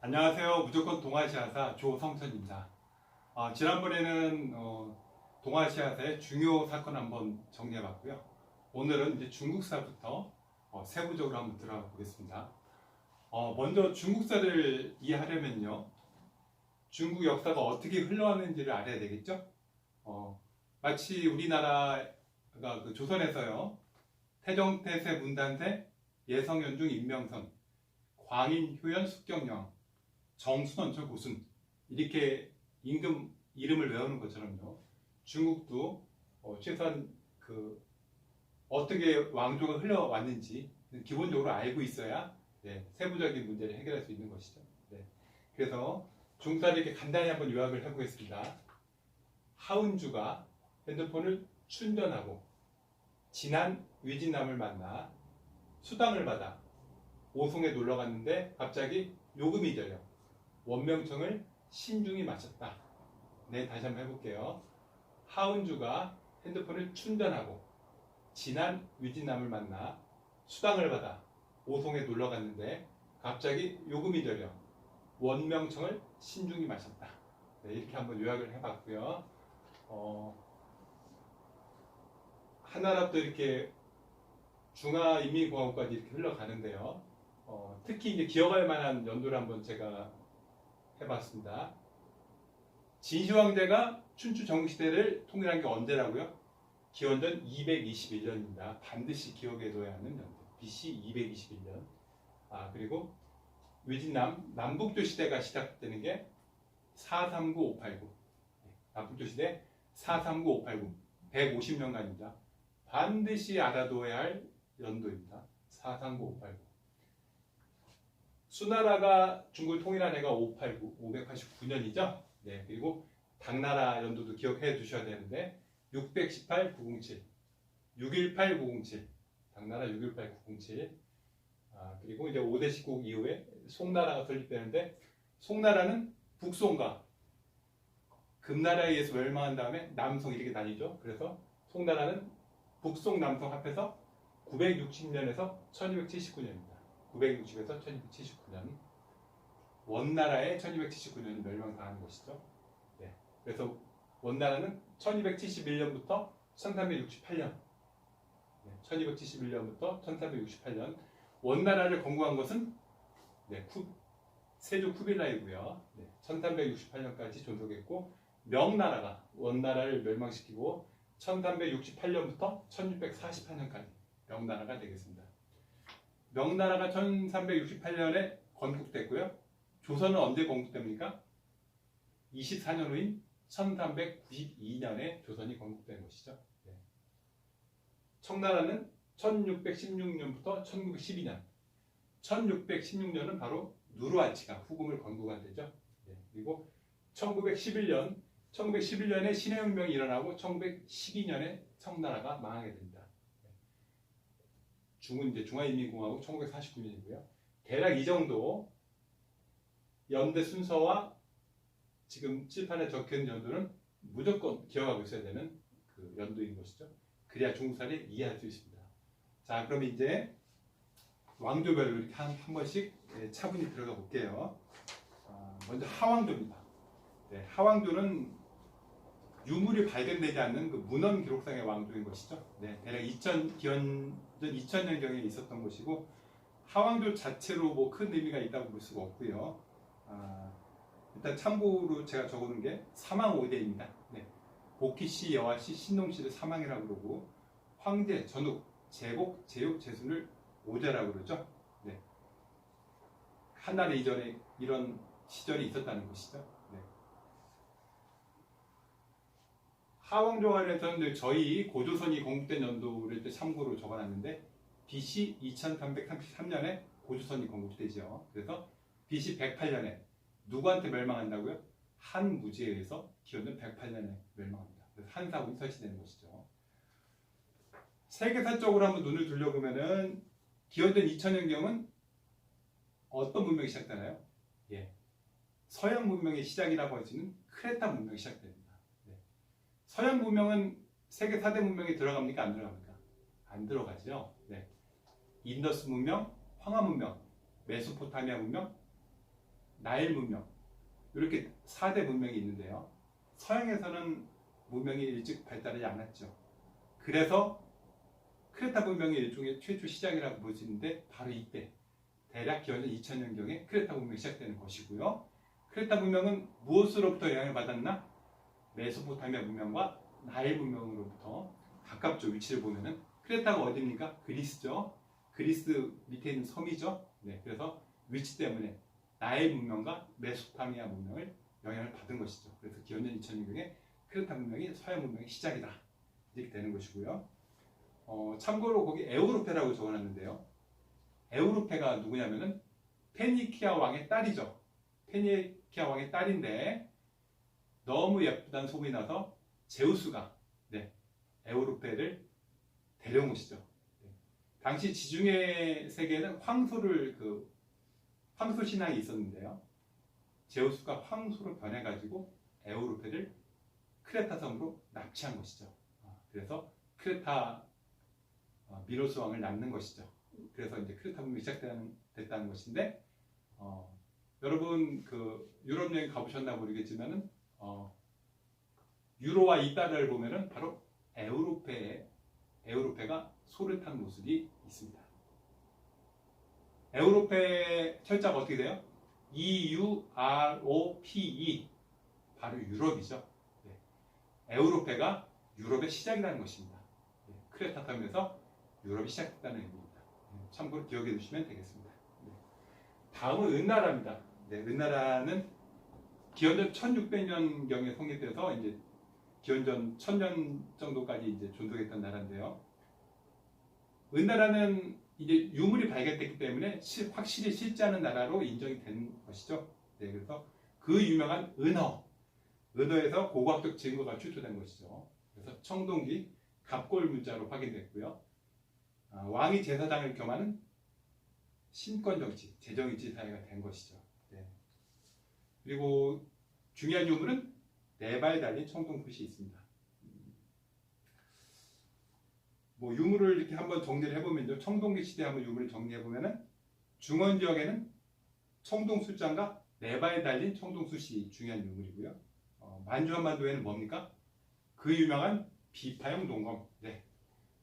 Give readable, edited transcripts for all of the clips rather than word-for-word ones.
안녕하세요. 무조건 동아시아사 조성천입니다. 지난번에는 동아시아사의 중요 사건 한번 정리해봤고요. 오늘은 이제 중국사부터 세부적으로 한번 들어가 보겠습니다. 먼저 중국사를 이해하려면요, 중국 역사가 어떻게 흘러왔는지를 알아야 되겠죠. 마치 우리나라가 그 조선에서요, 태정태세, 문단세, 예성연중, 임명선, 광인, 효연, 숙경영, 정순원철, 고순 이렇게 임금 이름을 외우는 것처럼요, 중국도 최소한 그 어떻게 왕조가 흘러왔는지 기본적으로 알고 있어야 세부적인 문제를 해결할 수 있는 것이죠. 그래서 중국사를 이렇게 간단히 한번 요약을 해보겠습니다. 하운주가 핸드폰을 충전하고 지난 위진남을 만나 수당을 받아 오송에 놀러 갔는데 갑자기 요금이 들려 원명청을 신중히 마쳤다. 다시 한번 해볼게요. 하운주가 핸드폰을 충전하고 지난 위진남을 만나 수당을 받아 오송에 놀러 갔는데 갑자기 요금이 들려 원명청을 신중히 마셨다. 이렇게 한번 요약을 해봤고요. 하나라도 이렇게 중화인민공화국까지 이렇게 흘러가는데요. 특히 이제 기억할 만한 연도를 한번 제가 해봤습니다. 진시황제가 춘추 전국시대를 통일한 게 언제라고요? 기원전 221년입니다. 반드시 기억해둬야 하는 연도. BC 221년. 그리고 위진남 남북조 시대가 시작되는 게 439-589. 남북조 시대 439-589. 150년간입니다. 반드시 알아둬야 할 연도입니다. 439-589. 수나라가 중국을 통일한 해가 589년이죠. 그리고 당나라 연도도 기억해 두셔야 되는데 618-907, 618-907, 당나라 618-907. 그리고 이제 5대 십국 이후에 송나라가 설립되는데 송나라는 북송과 금나라에 의해서 멸망한 다음에 남송 이렇게 나뉘죠. 그래서 송나라는 북송 남송 합해서 960년에서 1279년입니다. 960에서 1279년. 원나라의 1279년이 멸망당한 것이죠. 그래서 원나라는 1271년부터 1368년, 1271년부터 1368년 원나라를 건국한 것은 세조 쿠빌라이고요. 1368년까지 존속했고 명나라가 원나라를 멸망시키고 1368년부터 1648년까지 명나라가 되겠습니다. 명나라가 1368년에 건국됐고요. 조선은 언제 건국됩니까? 24년 후인 1392년에 조선이 건국된 것이죠. 청나라는 1616년부터 1912년. 1616년은 바로 누르하치가 후금을 건국한 데죠. 그리고 1911년에 신해혁명이 일어나고 1912년에 청나라가 망하게 됩니다. 중은 이제 중화인민공화국 1949년이고요. 대략 이 정도 연대 순서와 지금 칠판에 적혀있는 연도는 무조건 기억하고 있어야 되는 그 연도인 것이죠. 그래야 중국사를 이해할 수 있습니다. 자, 그럼 이제 왕조별로 이렇게 한 번씩 차분히 들어가 볼게요. 먼저 하왕조입니다. 하왕조는 유물이 발견되지 않는 그 문헌 기록상의 왕조인 것이죠. 대략 기원전 2000년경에 있었던 것이고 하왕조 자체로 뭐 큰 의미가 있다고 볼 수가 없고요. 일단 참고로 제가 적어놓은 게 사망 5대입니다. 복희씨, 여화씨, 신농씨를 사망이라고 그러고 황제, 전욱, 제복, 제육, 제순을 오제라고 그러죠. 한나라 이전에 이런 시절이 있었다는 것이죠. 하왕조와 관련해서는 저희 고조선이 건국된 연도를 참고로 적어놨는데 BC 2333년에 고조선이 건국되죠. 그래서 BC 108년에 누구한테 멸망한다고요? 한무지에 의해서 기원전 108년에 멸망합니다. 그래서 한사군이 설치되는 것이죠. 세계사적으로 한번 눈을 돌려보면은 기원전 2000년경은 어떤 문명이 시작되나요? 서양 문명의 시작이라고 할 수 있는 크레타 문명이 시작됩니다. 서양 문명은 세계 4대 문명에 들어갑니까? 안 들어갑니까? 안 들어가죠. 인더스 문명, 황하 문명, 메소포타미아 문명, 나일 문명, 이렇게 4대 문명이 있는데요. 서양에서는 문명이 일찍 발달하지 않았죠. 그래서 크레타 문명이 일종의 최초 시작이라고 볼 수 있는데 바로 이때 대략 기원전 2000년경에 크레타 문명이 시작되는 것이고요. 크레타 문명은 무엇으로부터 영향을 받았나? 메소포타미아 문명과 나일 문명으로부터 가깝죠. 위치를 보면은 크레타가 어디입니까? 그리스죠. 그리스 밑에 있는 섬이죠. 네, 그래서 위치 때문에 나일 문명과 메소포타미아 문명을 영향을 받은 것이죠. 그래서 기원전 2000년경에 크레타 문명이 서양 문명의 시작이다. 이렇게 되는 것이고요. 참고로 거기 에우로페라고 적어놨는데요. 에우로페가 누구냐면은 페니키아 왕의 딸이죠. 페니키아 왕의 딸인데 너무 예쁘다는 소문이 나서 제우스가 에우로페를 데려온 것이죠. 당시 지중해 세계에는 황소 신앙이 있었는데요. 제우스가 황소로 변해가지고 에우로페를 크레타 섬으로 납치한 것이죠. 그래서 크레타 미로스 왕을 낳는 것이죠. 그래서 이제 크레타 문명이 시작됐다는 것인데, 여러분 유럽 여행 가보셨나 모르겠지만은 유로와 이따를 보면은 바로 에우로페가 소를 탄 모습이 있습니다. 에우로페 철자가 어떻게 돼요? EUROPE, 바로 유럽이죠. 에우로페가 유럽의 시작이라는 것입니다. 크레타 섬에서 유럽이 시작됐다는 의미입니다. 참고로 기억해 두시면 되겠습니다. 다음은 은나라입니다. 은나라는 기원전 1600년경에 성립돼서 이제 기원전 1000년 정도까지 이제 존속했던 나라인데요. 은나라는 이제 유물이 발견됐기 때문에 확실히 실제하는 나라로 인정이 된 것이죠. 그래서 그 유명한 은어에서 고고학적 증거가 출토된 것이죠. 그래서 청동기 갑골 문자로 확인됐고요. 왕이 제사장을 겸하는 신권 정치, 재정일치 사회가 된 것이죠. 그리고 중요한 유물은 4발 달린 청동 붓이 있습니다. 유물을 이렇게 한번 정리를 해보면요. 청동기 시대 한번 유물을 정리해보면은 중원 지역에는 청동 숫장과 4발 달린 청동 숯이 중요한 유물이고요. 만주 한반도에는 뭡니까? 그 유명한 비파형 동검.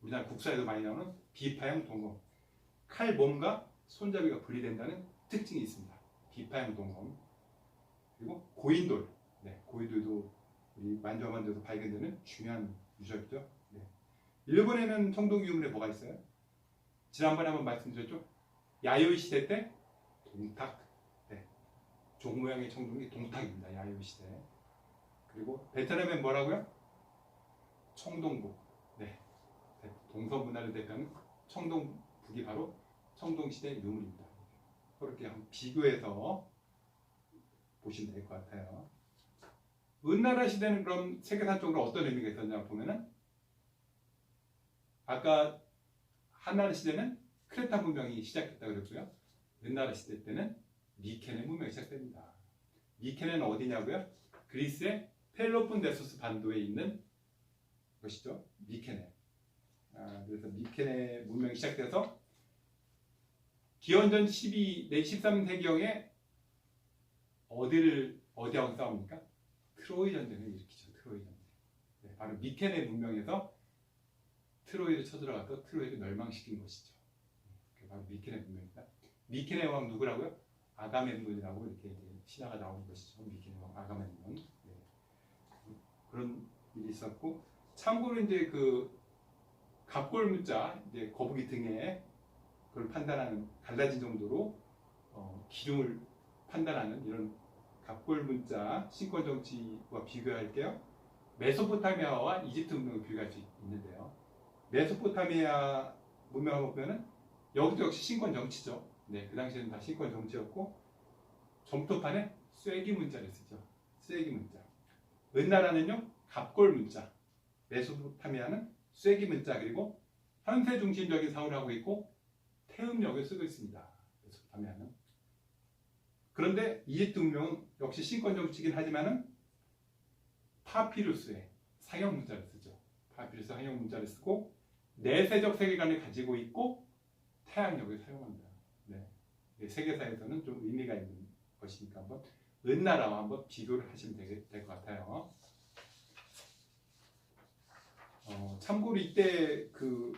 우리나라 국사에도 많이 나오는 비파형 동검. 칼 몸과 손잡이가 분리된다는 특징이 있습니다. 비파형 동검. 그리고 고인돌. 고인돌도 우리 만주 한반도에서 발견되는 중요한 유적이죠. 일본에는 청동 유물에 뭐가 있어요? 지난번에 한번 말씀드렸죠? 야요이 시대 때 동탁. 종 모양의 청동기 동탁입니다. 야요이 시대. 그리고 베트남엔 뭐라고요? 청동북. 동서 문화를 대표하는 청동북이 바로 청동시대 유물입니다. 그렇게 한번 비교해서 보시면 될 것 같아요. 은나라 시대는 그럼 세계사적으로 어떤 의미가 있었냐 보면은, 아까 한나라 시대는 크레타 문명이 시작했다고 그랬고요. 은나라 시대 때는 미케네 문명이 시작됩니다. 미케네는 어디냐고요? 그리스의 펠로폰네소스 반도에 있는 것이죠. 미케네. 그래서 미케네 문명이 시작돼서 기원전 13세기경에 어디하고 싸웁니까? 트로이 전쟁을 일으키죠. 트로이 전쟁. 바로 미케네 문명에서 트로이를 쳐들어가서 트로이를 멸망시킨 것이죠. 바로 미케네 문명입니다. 미케네 왕 누구라고요? 아가멤논이라고 이렇게 신화가 나오는 것이죠. 미케네 왕 아가멤논. 그런 일이 있었고, 참고로 이제 갑골 문자, 이제 거북이 등에 그걸 판단하는, 갈라진 정도로 기둥을 판단하는 이런 갑골 문자 신권 정치와 비교할게요. 메소포타미아와 이집트 문명을 비교할 수 있는데요. 메소포타미아 문명을 보면은 여기도 역시 신권 정치죠. 그 당시에는 다 신권 정치였고, 점토판에 쐐기 문자를 쓰죠. 쐐기 문자. 은나라는요, 갑골 문자. 메소포타미아는 쐐기 문자, 그리고 현세 중심적인 사고를 하고 있고 태음력을 쓰고 있습니다. 메소포타미아는. 그런데 이집트 문명은 역시 신권 정치이긴 하지만은 파피루스의 상형 문자를 쓰죠. 파피루스 상형 문자를 쓰고 내세적 세계관을 가지고 있고 태양력을 사용합니다. 세계사에서는 좀 의미가 있는 것이니까 한번 은나라와 한번 비교를 하시면 될 것 같아요. 참고로 이때 그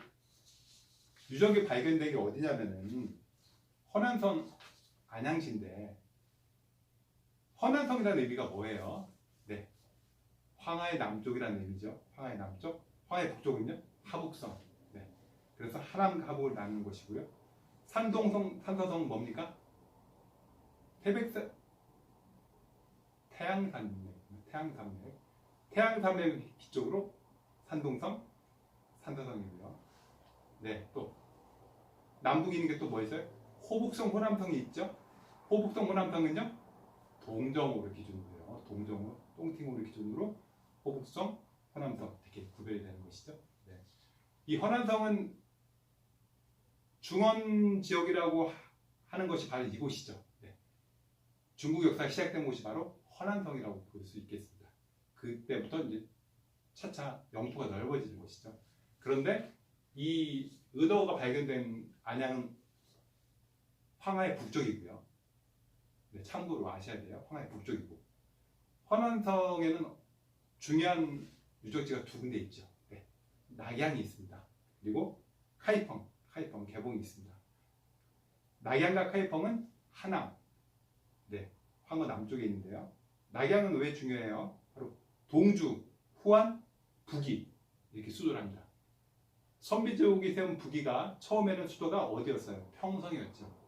유적이 발견된 게 어디냐면은 허난성 안양시인데, 허난성이라는 의미가 뭐예요? 네, 황하의 남쪽이라는 의미죠. 황하의 남쪽, 황하의 북쪽은요 하북성. 네, 그래서 하남과 하북을 나누는 것이고요. 산동성, 산서성 뭡니까? 태양산맥, 태양산맥 뒤쪽으로 산동성, 산서성이고요. 네, 또 남북에 있는 게 또 뭐 있어요? 호북성, 호남성이 있죠. 호북성, 호남성은요 동정호를 기준으로요. 동정호, 똥팅호를 기준으로 호북성, 호남성 이렇게 구별이 되는 것이죠. 네. 이 허난성은 중원 지역이라고 하는 것이 바로 이곳이죠. 네. 중국 역사가 시작된 곳이 바로 허난성이라고 볼 수 있겠습니다. 그때부터 이제 차차 영토가 넓어지는 것이죠. 그런데 이 은어가 발견된 안양은 황하의 북쪽이고요. 네, 참고로 아셔야 돼요. 황하의 북쪽이고, 허난성에는 중요한 유적지가 두 군데 있죠. 네. 낙양이 있습니다. 그리고 카이펑 개봉이 있습니다. 낙양과 카이펑은 하남, 네, 황허 남쪽에 있는데요. 낙양은 왜 중요해요? 바로 동주, 후안, 부기 이렇게 수도를 합니다. 선비제국이 세운 부기가 처음에는 수도가 어디였어요? 평성이었죠.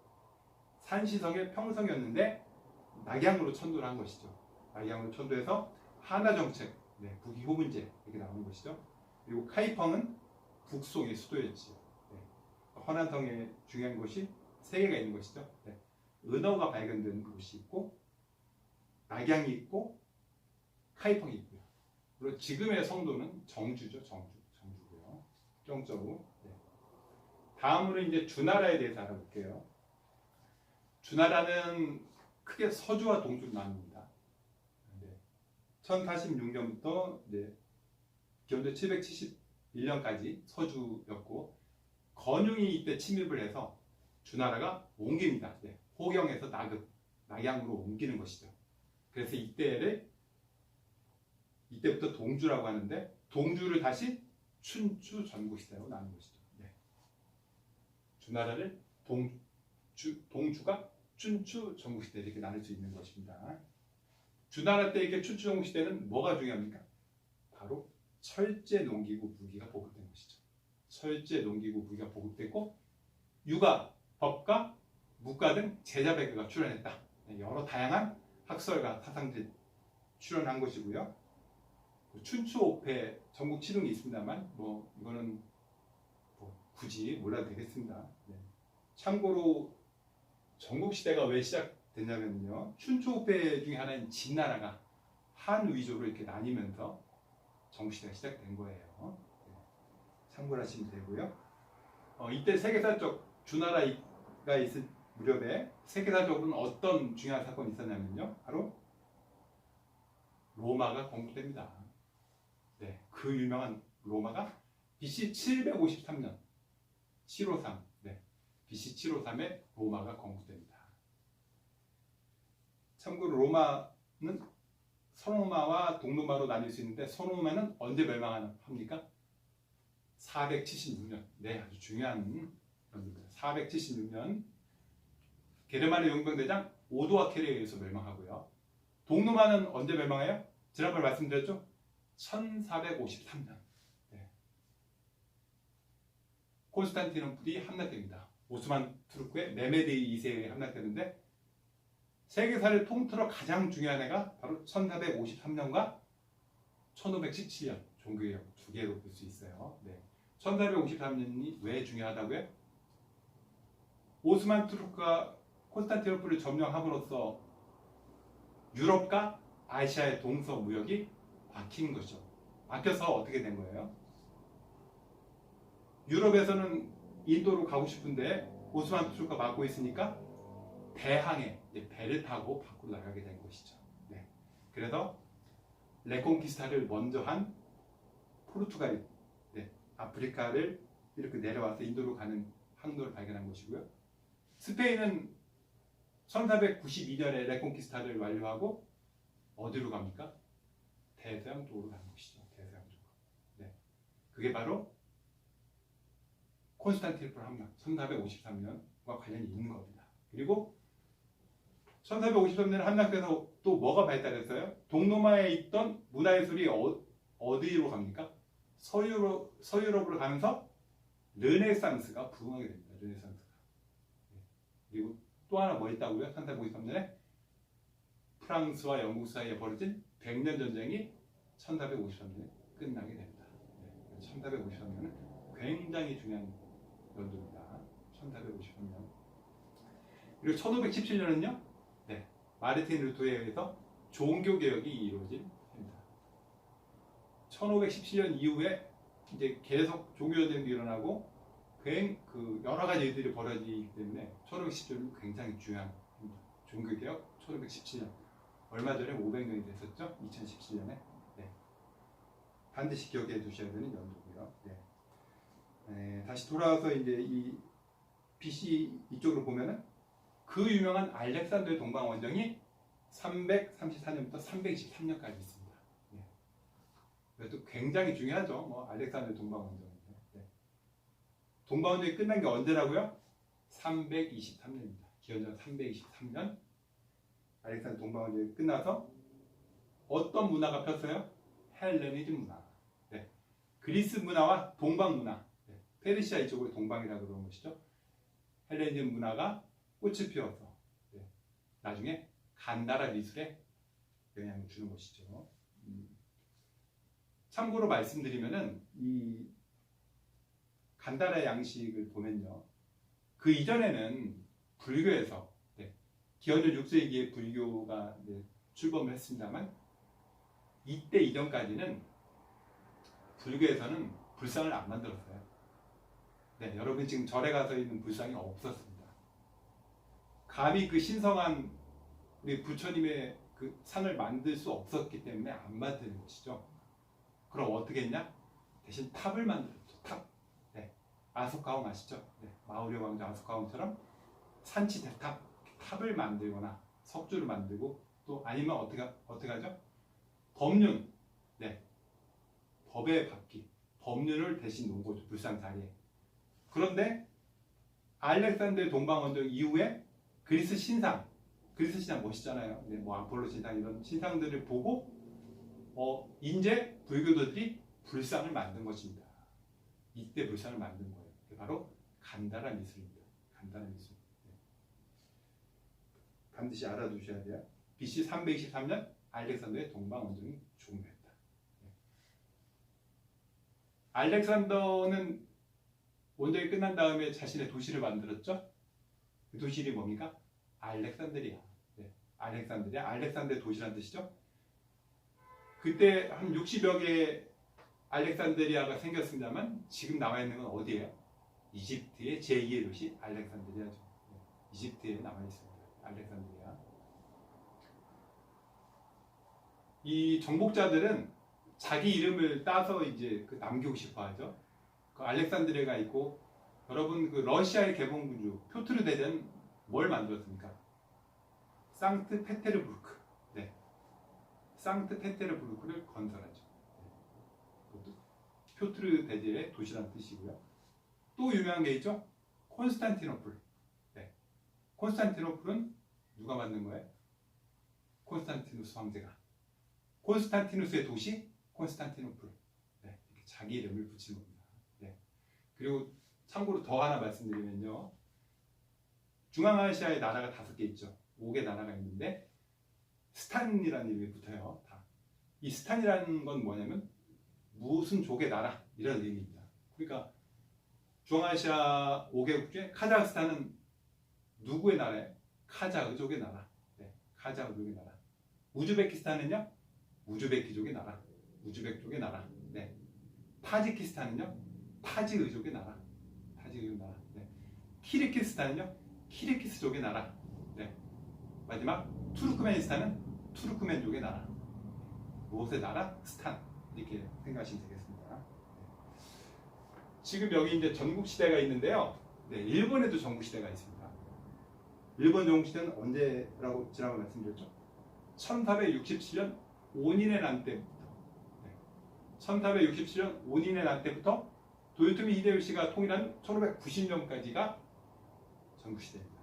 산시성의 평성이었는데 낙양으로 천도를 한 것이죠. 낙양으로 천도해서 하나정책, 네, 부기 후문제 이렇게 나오는 것이죠. 그리고 카이펑은 북송의 수도였지요. 네. 허난성에 중요한 곳이 세 개가 있는 것이죠. 네. 은어가 발견된 곳이 있고, 낙양이 있고, 카이펑이 있고요. 그리고 지금의 성도는 정주죠. 정주고요. 정저우. 네. 다음으로 이제 주나라에 대해서 알아볼게요. 주나라는 크게 서주와 동주로 나뉩니다. 네. 1046년부터 기원전 771년까지 서주였고, 건용이 이때 침입을 해서 주나라가 옮깁니다. 네. 호경에서 낙양으로 옮기는 것이죠. 그래서 이때부터 동주라고 하는데, 동주를 다시 춘추 전국시대로 나눈 것이죠. 네. 주나라를 동주가 춘추 전국시대 이렇게 나눌 수 있는 것입니다. 주나라 때 이렇게 춘추 전국시대는 뭐가 중요합니까? 바로 철제 농기구 무기가 보급된 것이죠. 철제 농기구 무기가 보급됐고, 유가, 법가, 무가 등 제자백가가 출현했다. 여러 다양한 학설과 사상들이 출현한 것이고요. 춘추 5패 전국 치릉이 있습니다만 이거는 굳이 몰라도 되겠습니다. 네. 참고로 전국시대가 왜 시작됐냐면요, 춘추 5패 중에 하나인 진나라가 한 위조로 이렇게 나뉘면서 전국시대가 시작된 거예요. 네. 참고를 하시면 되고요. 이때 세계사적 주나라가 있을 무렵에 세계사적으로는 어떤 중요한 사건이 있었냐면요, 바로 로마가 건국됩니다. 네, 그 유명한 로마가 BC 753년 753, 네, BC 753에 로마가 건국됩니다. 참고로 로마는 서로마와 동로마로 나뉠 수 있는데, 서로마는 언제 멸망합니까? 476년. 네, 아주 중요한 겁니다. 476년 게르만의 용병대장 오도아켈에 의해서 멸망하고요. 동로마는 언제 멸망해요? 지난번에 말씀드렸죠? 1453년. 네. 콘스탄티노플이 함락됩니다. 오스만 투르크의 메메데이 2세에 함락되는데, 세계사를 통틀어 가장 중요한 해가 바로 1453년과 1517년, 종교개혁 두 개로 볼 수 있어요. 네. 1453년이 왜 중요하다고요? 오스만 투르크가 콘스탄티노플을 점령함으로써 유럽과 아시아의 동서 무역이 막힌 것이죠. 막혀서 어떻게 된 거예요? 유럽에서는 인도로 가고 싶은데 오스만 투르크가 막고 있으니까 배항에 배를 타고 밖으로 나가게 된 것이죠. 네. 그래서 레콩키스타를 먼저 한 포르투갈이, 네, 아프리카를 이렇게 내려와서 인도로 가는 항로를 발견한 것이고요. 스페인은 1492년에 레콘키스타를 완료하고 어디로 갑니까? 대서양 쪽으로 가는 것이죠. 대서양 쪽으로. 네. 그게 바로 콘스탄티노플 함락 1453년과 관련이 있는 겁니다. 그리고 1453년에 함락돼서 또 뭐가 발달했어요? 동로마에 있던 문화예술이 어디로 갑니까? 서유럽으로 가면서 르네상스가 부흥하게 됩니다. 르네상스가. 네. 그리고 또 하나 뭐 있다고요? 1453년에 프랑스와 영국 사이에 벌어진 100년 전쟁이 1453년에 끝나게 됩니다. 네. 1453년은 굉장히 중요한 연도입니다. 1453년. 그리고 1517년은요. 네. 마르틴 루터에 의해서 종교개혁이 이루어진 해입니다. 1517년 이후에 이제 계속 종교전쟁도 일어나고 그 여러 가지 일들이 벌어지기 때문에 1517년은 굉장히 중요한 해입니다. 종교개혁 1517년. 얼마 전에 500년이 됐었죠? 2017년에. 네. 반드시 기억해 두셔야 되는 연도고요. 네. 네. 다시 돌아와서 이제 이 BC 이쪽으로 보면은 그 유명한 알렉산더의 동방원정이 334년부터 323년까지 있습니다. 네. 그래도 굉장히 중요하죠. 뭐 알렉산더의 동방원정. 네. 동방원정이 끝난 게 언제라고요? 323년입니다. 기원전 323년 알렉산더 동방원정이 끝나서 어떤 문화가 폈어요? 헬레니즘 문화. 네. 그리스 문화와 동방 문화. 네. 페르시아 이쪽으로 동방이라고 그러는 것이죠. 헬레니즘 문화가 꽃을 피워서 네. 나중에 간다라 미술에 영향을 주는 것이죠. 참고로 말씀드리면은 이 간다라 양식을 보면요. 그 이전에는 불교에서 네. 기원전 6세기에 불교가 네. 출범을 했습니다만 이때 이전까지는 불교에서는 불상을 안 만들었어요. 네, 여러분 지금 절에 가서 있는 불상이 없었습니다. 감히 그 신성한 우리 부처님의 그 상을 만들 수 없었기 때문에 안 만드는 것이죠. 그럼 어떻게 했냐? 대신 탑을 만들었죠. 탑. 네. 아소카왕 아시죠? 네. 마우리 왕자 아소카왕처럼 산치 대탑, 탑을 만들거나 석주를 만들고 또 아니면 어떻게 하죠? 법륜. 네. 법의 바퀴. 법륜을 대신 놓은 거죠. 불상 자리에. 그런데 알렉산더의 동방원정 이후에 그리스 신상 멋있잖아요. 네, 뭐 아폴로 신상 이런 신상들을 보고 이제 불교도들이 불상을 만든 것입니다. 이때 불상을 만든 거예요. 그게 바로 간다라 미술입니다. 간다라 미술. 네. 반드시 알아두셔야 돼요. BC 323년 알렉산더의 동방원정이 종료했다. 네. 알렉산더는 원정이 끝난 다음에 자신의 도시를 만들었죠. 그 도시 이름이 뭡니까? 알렉산드리아. 네. 알렉산드의 도시란 뜻이죠. 그때 한 60여 개의 알렉산드리아가 생겼습니다만 지금 나와 있는 건 어디예요? 이집트의 제2의 도시 알렉산드리아죠. 네. 이집트에 남아 있습니다. 알렉산드리아. 이 정복자들은 자기 이름을 따서 이제 남기고 싶어 하죠. 그 알렉산드리아가 있고 여러분 그 러시아의 개봉군주 표트르 대제는 뭘 만들었습니까? 상트페테르부르크. 네. 상트페테르부르크를 건설하죠. 네. 그것도 표트르 대제의 도시라는 뜻이고요. 또 유명한 게 있죠? 콘스탄티노플. 네. 콘스탄티노플은 누가 만든 거예요? 콘스탄티누스 황제가. 콘스탄티누스의 도시 콘스탄티노플. 네. 이렇게 자기 이름을 붙인 겁니다. 네. 그리고 참고로 더 하나 말씀드리면요. 중앙아시아의 나라가 5개 있죠. 5개 나라가 있는데 스탄이라는 이름이 붙어요. 다. 이 스탄이라는 건 뭐냐면 무슨 족의 나라 이런 의미입니다. 그러니까 중앙아시아 5개국 중에 카자흐스탄은 누구의 나라예요? 카자흐족의 나라. 네, 카자흐족의 나라. 우즈베키스탄은요? 우즈베키족의 나라. 우즈벡족의 나라. 네. 타지키스탄은요? 타지의족의 나라. 타지의족 나라. 네. 키르기스탄은요? 키르기스족의 나라. 네. 마지막 투르크메니스탄은 투르크멘족의 나라. 무엇의 나라? 스탄. 이렇게 생각하시면 되겠습니다. 네. 지금 여기 이제 전국시대가 있는데요. 네, 일본에도 전국시대가 있습니다. 일본 전국시대는 언제라고 지난번에 말씀드렸죠? 1467년 오닌의 난 때부터, 1467년 오닌의 난 때부터 도요토미 히데요시가 통일한 1590년까지가 전국시대입니다.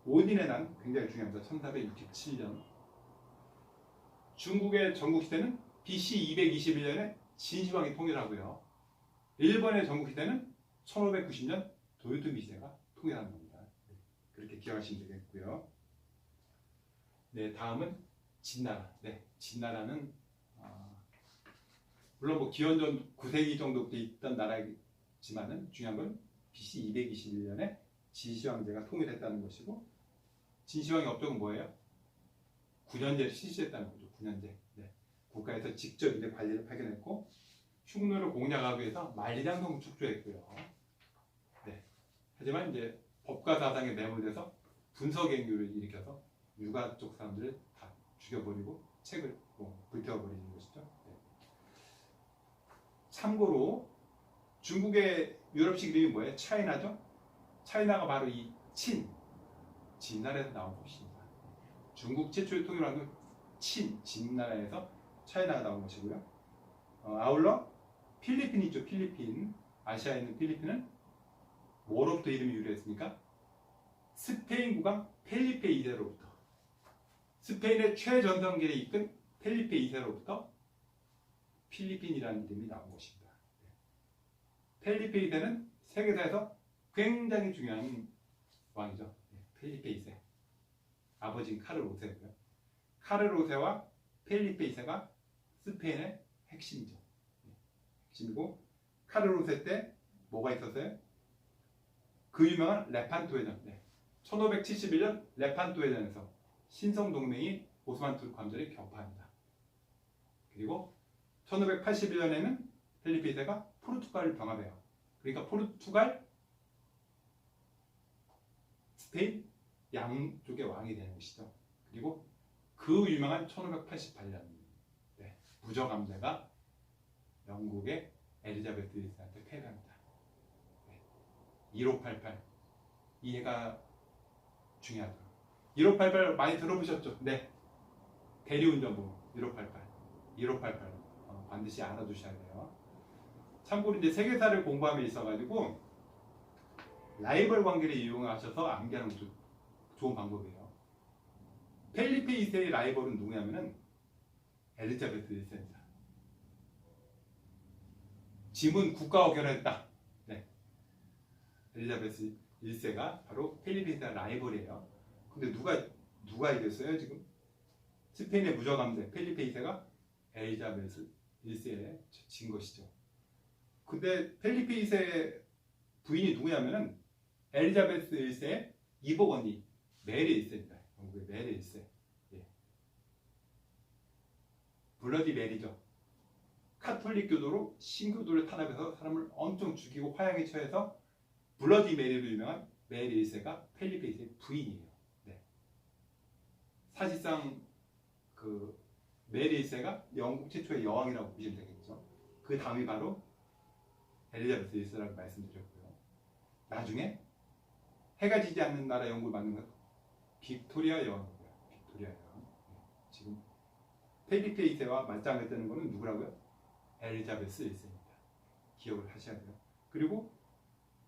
오닌의 난 굉장히 중요합니다. 1467년. 중국의 전국시대는 BC 221년에 진시황이 통일하고요. 일본의 전국시대는 1590년 도요토미 시대가 통일하는 겁니다. 그렇게 기억하시면 되겠고요. 네, 다음은 진나라. 네, 진나라는 물론 뭐 기원전 9세기 정도부터 있던 나라지만은 중요한 건 BC 221년에 진시황제가 통일했다는 것이고, 진시황의 업적은 뭐예요? 9년제를 실시했다는 거죠. 9년제. 네. 국가에서 직접 이제 관리를 파견했고, 흉노를 공략하기 위해서 만리장성을 축조했고요. 네. 하지만 이제 법과 사상에 매몰돼서 분서갱유를 일으켜서 유가 쪽 사람들을 다 죽여버리고 책을 불태워버리는 것이죠. 네. 참고로 중국의 유럽식 이름이 뭐예요? 차이나죠? 차이나가 바로 이 진나라에서 나온 곳입니다. 중국 최초의 통일한 건 진나라에서 차이나가 나온 것이고요. 아울러 필리핀 있죠. 필리핀. 아시아에 있는 필리핀은 뭐로부터 이름이 유래했습니까? 스페인 국왕 펠리페 2세로부터, 스페인의 최전성기를 이끈 펠리페 2세로부터 필리핀이라는 이름이 나온 것입니다. 펠리페 2세는 세계사에서 굉장히 중요한 왕이죠. 펠리페 2세. 아버지는 카를 5세고요. 카를 5세와 펠리페 2세가 스페인의 핵심이죠. 핵심이고, 카를 5세 때 뭐가 있었어요? 그 유명한 레판토 해전. 1571년 레판토 해전에서 신성 동맹이 오스만 투르크 함대를 격파합니다. 그리고 1581년에는 펠리페 2세가 포르투갈을 병합해요. 그러니까 포르투갈, 스페인 양쪽의 왕이 되는 것이죠. 그리고 그 유명한 1588년 무적 함대가 영국의 엘리자베스 1세한테 패배합니다. 1588. 이 해가 중요하죠. 1588 많이 들어보셨죠? 네. 대리운전부 1588 반드시 알아두셔야 돼요. 참고로 이제 세계사를 공부함에 있어가지고 라이벌 관계를 이용하셔서 암기하는 것도 좋은 방법이에요. 펠리페 2세의 라이벌은 누구냐면은 엘리자베스 1세입니다. 짐은 국가와 결혼했다. 네. 엘리자베스 1세가 바로 펠리페 2세의 라이벌이에요. 근데 누가 이겼어요 지금? 스페인의 무적함대 펠리페 2세가 엘리자베스 1세에 진 것이죠. 근데 펠리페 2세 부인이 누구냐면은 엘리자베스 1세의 이복 언니 메리 1세입니다. 영국의 메리 1세. 블러디 메리죠. 카톨릭 교도로 신교도를 탄압해서 사람을 엄청 죽이고 화형에 처해서 블러디 메리로 유명한 메리 1세가 펠리페 2세의 부인이에요. 사실상 그 메리 1세가 영국 최초의 여왕이라고 보시면 되겠죠. 그 다음이 바로 엘리자베스 1세라고 말씀드렸고요. 나중에 해가 지지 않는 나라 영국을 만든 건 빅토리아 여왕이고요. 빅토리아 여왕. 지금 펠리페 2세와 맞짱을 뜨는 것은 누구라고요? 엘리자베스 1세입니다. 기억을 하셔야 돼요. 그리고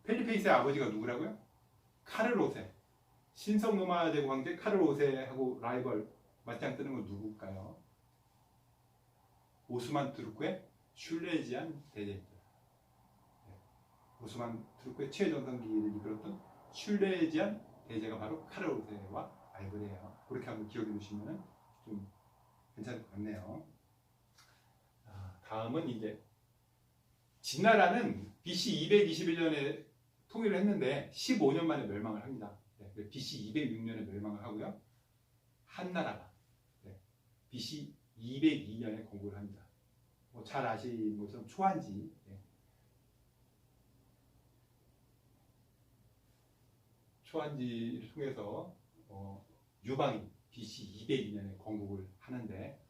펠리페 2세 아버지가 누구라고요? 카를 5세. 신성 로마 제국 황제 카를 5세하고 라이벌 맞짱 뜨는 건 누굴까요? 오스만 투르크의 슐레지안 대제입니다. 오스만 투르크의 최전성기를 이끌었던 슐레지안 대제가 바로 카를 5세와 라이벌이에요. 그렇게 한번 기억해 두시면 좀 괜찮을 것 같네요. 다음은 이제 진나라는 BC 221년에 통일을 했는데 15년 만에 멸망을 합니다. BC 206년에 멸망을 하고요. 한나라가 BC 202년에 건국을 합니다. 잘 아시는 것처럼 초한지. 초한지를 통해서 유방이 BC 202년에 건국을 하는데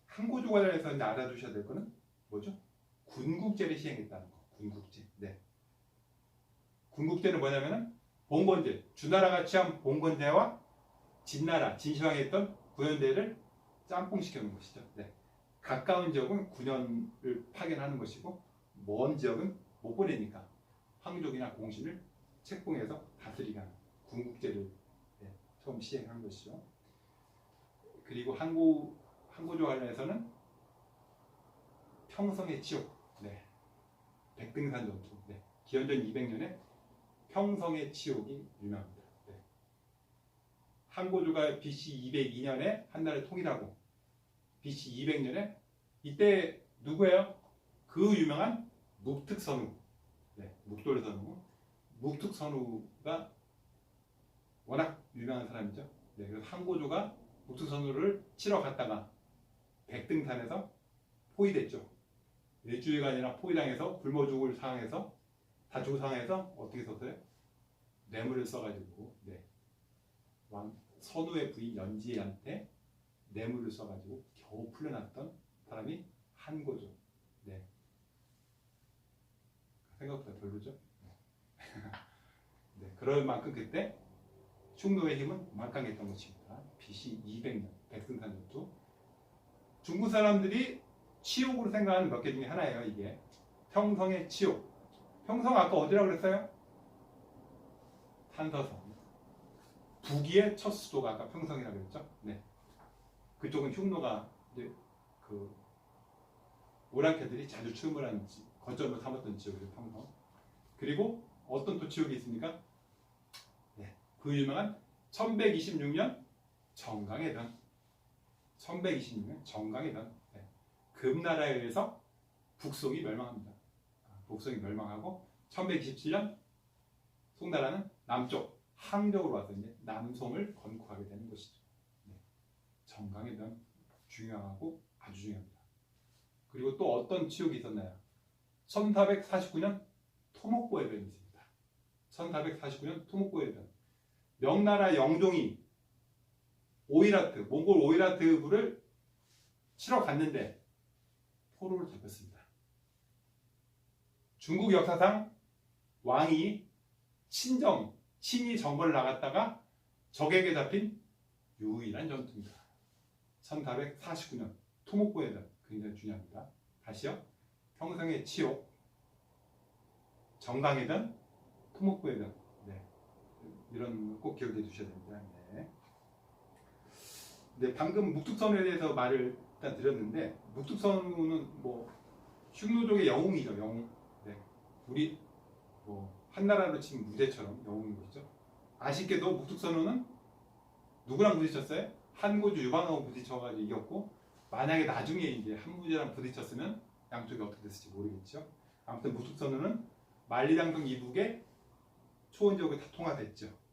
항고조 관련해서 이제 알아두셔야 될 거는 뭐죠? 군국제를 시행했다는 거. 군국제. 군국제는 뭐냐면은 봉건제, 주나라가 취한 봉건제와 진나라, 진시황이 했던 구연제를 짬뽕시켜 놓은 것이죠. 네. 가까운 지역은 군연을 파견하는 것이고 먼 지역은 못 보내니까 황족이나 공신을 책봉해서 다스리게 하는 군국제를 처음 시행한 것이죠. 그리고 항고조 관련해서는 평성의 치욕, 백등산 전투, 기원전 200년에 평성의 치욕이 유명합니다. 항고조가 BC 202년에 한나라를 통일하고 BC 200년에 이때 누구예요? 그 유명한 묵특선우, 묵돌선우, 묵특선우가 워낙 유명한 사람이죠. 그래서 항고조가 묵특선우를 치러 갔다가 백등산에서 포위됐죠. 일주일간이나 포위당해서 굶어 죽을 상황에서 다 죽을 상황에서 어떻게 썼어요? 뇌물을 써가지고 선우의 부인 연지한테 뇌물을 써가지고 겨우 풀려났던 사람이 한고조. 생각보다 별로죠. 그럴 만큼 그때 흉노의 힘은 막강했던 것입니다. BC 200년 백승산 전투. 중국 사람들이 치욕으로 생각하는 몇 개 중에 하나예요. 이게 평성의 치욕. 평성 아까 어디라고 그랬어요? 탄서성. 북위의 첫 수도가 아까 평성이라고 그랬죠. 그쪽은 흉노가 이제 그 오랑캐들이 자주 출몰하는 거점을 삼았던 지역이죠. 평성. 그리고 어떤 또 지역이 있습니까? 그 유명한 1126년 정강의 변. 1126년 정강의 변. 금나라에 의해서 북송이 멸망합니다. 북송이 멸망하고 1127년 송나라는 남쪽 항적으로 와서 이제 남송을 건국하게 되는 것이죠. 정강의 변 중요하고 아주 중요합니다. 그리고 또 어떤 치욕이 있었나요? 1449년 토목고의 변이 있습니다. 1449년 토목고의 변. 명나라 영종이 오이라트, 몽골 오이라트부를 치러 갔는데 포로를 잡혔습니다. 중국 역사상 왕이 친히 정벌을 나갔다가 적에게 잡힌 유일한 전투입니다. 1449년 토목고의 변 굉장히 중요합니다. 다시요. 평성의 치욕, 정강의 변, 토목고의 변. 이런 꼭 기억해 두셔야 됩니다. 방금 묵특선우에 대해서 말을 일단 드렸는데 묵특선우는 뭐 흉노족의 영웅이죠. 영웅. 우리 한나라로 치면 무제처럼 영웅인 것이죠. 아쉽게도 묵특선우는 누구랑 부딪혔어요? 한고조 유방하고 부딪혀가지고 이겼고 만약에 나중에 이제 한무제랑 부딪혔으면 양쪽이 어떻게 됐을지 모르겠죠. 아무튼 묵특선우는 만리장성 이북에 초원지역을 다 통합했죠.